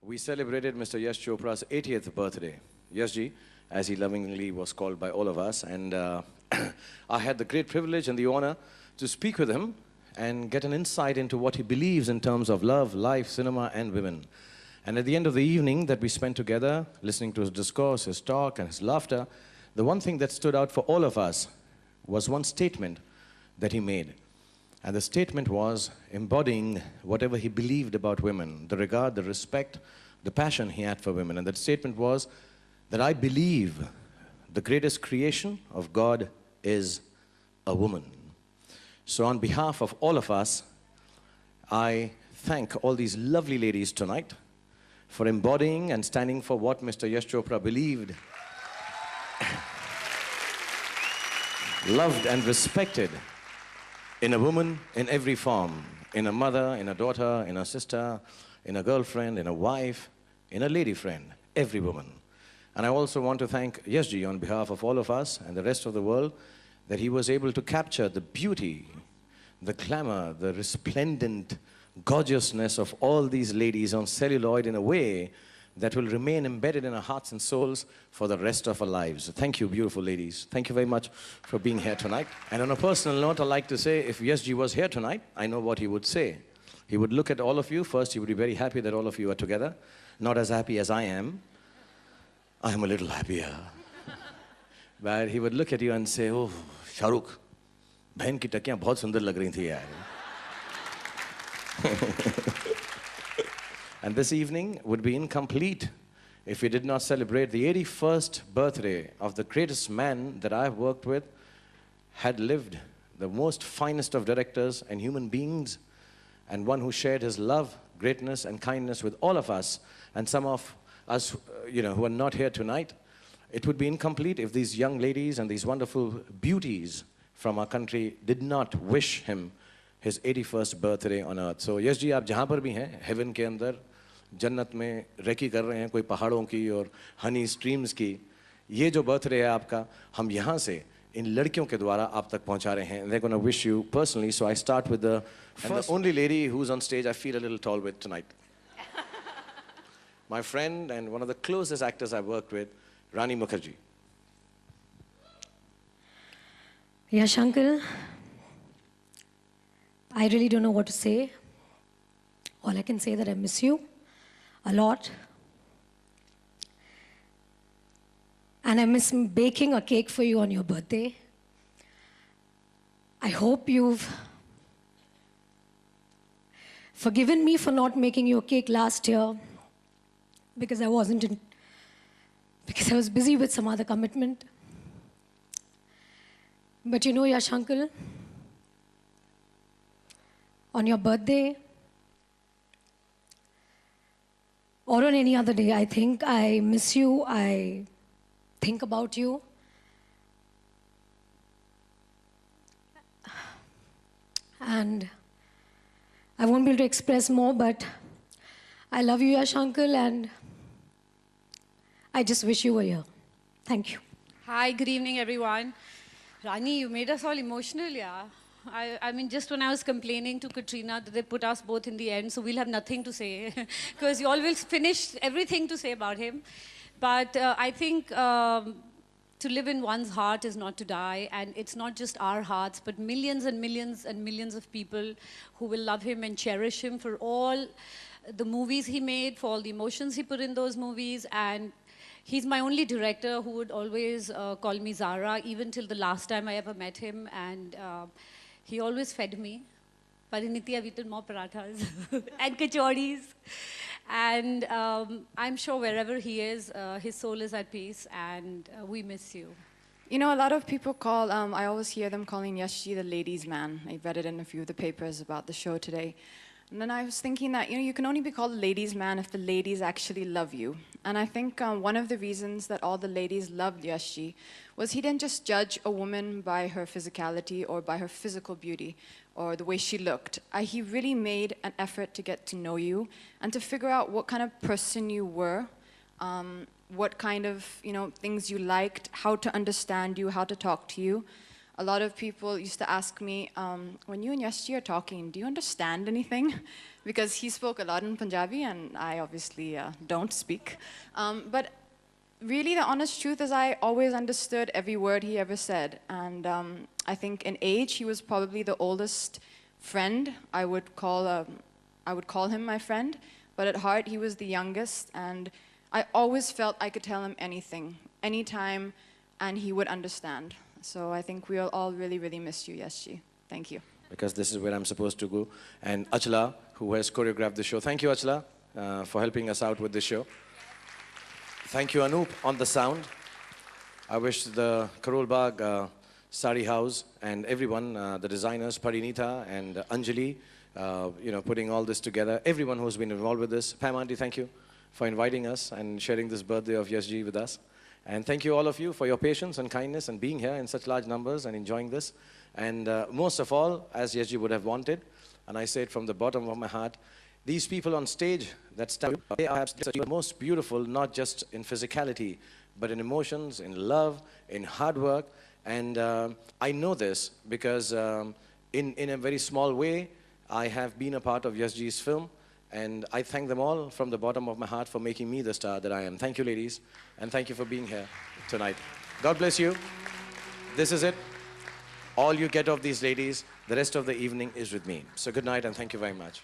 we celebrated Mr. Yash Chopra's 80th birthday. Yashji, as he lovingly was called by all of us. And I had the great privilege and the honor to speak with him and get an insight into what he believes in terms of love, life, cinema, and women. And at the end of the evening that we spent together, listening to his discourse, his talk, and his laughter, the one thing that stood out for all of us was one statement that he made. And the statement was embodying whatever he believed about women, the regard, the respect, the passion he had for women. And that statement was that I believe the greatest creation of God is a woman. So on behalf of all of us, I thank all these lovely ladies tonight for embodying and standing for what Mr. Yash Chopra believed, loved and respected in a woman in every form, in a mother, in a daughter, in a sister, in a girlfriend, in a wife, in a lady friend, every woman. And I also want to thank Yashji on behalf of all of us and the rest of the world that he was able to capture the beauty, the glamour, the resplendent gorgeousness of all these ladies on celluloid in a way that will remain embedded in our hearts and souls for the rest of our lives. Thank you, beautiful ladies. Thank you very much for being here tonight. And on a personal note, I'd like to say, if Yashji was here tonight, I know what he would say. He would look at all of you. First, he would be very happy that all of you are together. Not as happy as I am. I am a little happier. But he would look at you and say, oh, Shahrukh, बहन की टकियां बहुत सुंदर लग रही थी यार. And this evening would be incomplete if we did not celebrate the 81st birthday of the greatest man that I've worked with, had lived, the most finest of directors and human beings, and one who shared his love, greatness, and kindness with all of us, and some of us, who are not here tonight. It would be incomplete if these young ladies and these wonderful beauties from our country did not wish him his 81st birthday on earth. So Yash ji, आप जहाँ पर भी हैं, heaven के अंदर, जन्नत में recce कर रहे हैं, कोई पहाड़ों की और honey streams की, ये जो birthday है आपका, हम यहाँ से इन लड़कियों के द्वारा आप तक पहुँचा रहे हैं. They're going to wish you personally. So I start with the first, the only lady who's on stage I feel a little tall with tonight. My friend and one of the closest actors I've worked with, Rani Mukherjee. Yash uncle, I really don't know what to say. All I can say that I miss you a lot. And I miss baking a cake for you on your birthday. I hope you've forgiven me for not making you a cake last year because I was busy with some other commitment. But you know, Yash uncle, on your birthday, or on any other day, I think I miss you, I think about you. And I won't be able to express more, but I love you, Yash uncle, and I just wish you were here. Thank you. Hi, good evening, everyone. Rani, you made us all emotional, yeah. I mean, just when I was complaining to Katrina that they put us both in the end, so we'll have nothing to say, because you all will finish everything to say about him. But I think to live in one's heart is not to die, and it's not just our hearts, but millions and millions and millions of people who will love him and cherish him for all the movies he made, for all the emotions he put in those movies. And he's my only director who would always call me Zara, even till the last time I ever met him. And he always fed me. Pariniti, I've eaten more parathas and kachoris. And I'm sure wherever he is, his soul is at peace, and we miss you. You know, a lot of people call, I always hear them calling Yashji the ladies' man. I read it in a few of the papers about the show today. And then I was thinking that, you can only be called a ladies' man if the ladies actually love you. And I think one of the reasons that all the ladies loved Yashji was he didn't just judge a woman by her physicality or by her physical beauty or the way she looked. He really made an effort to get to know you and to figure out what kind of person you were, what kind of things you liked, how to understand you, how to talk to you. a lot of people used to ask me, when you and Yash are talking, do you understand anything? Because he spoke a lot in Punjabi, and I obviously don't speak. But really, the honest truth is I always understood every word he ever said. And I think in age, he was probably the oldest friend. I would call him my friend. But at heart, he was the youngest. And I always felt I could tell him anything, anytime, and he would understand. So I think we'll all really, really miss you, Yashji. Thank you. Because this is where I'm supposed to go. And Achla, who has choreographed the show. Thank you, Achla, for helping us out with this show. Thank you, Anoop, on the sound. I wish the Karol Bagh Sari House and everyone, the designers, Parinita and Anjali, putting all this together. Everyone who's been involved with this. Pam Auntie, thank you for inviting us and sharing this birthday of Yashji with us. And thank you, all of you, for your patience and kindness and being here in such large numbers and enjoying this. And most of all, as Yashji would have wanted, and I say it from the bottom of my heart, these people on stage that stand, they are the most beautiful, not just in physicality, but in emotions, in love, in hard work. And I know this because in a very small way, I have been a part of Yashji's film. And I thank them all from the bottom of my heart for making me the star that I am. Thank you, ladies. And thank you for being here tonight. God bless you. This is it. All you get of these ladies, the rest of the evening is with me. So good night and thank you very much.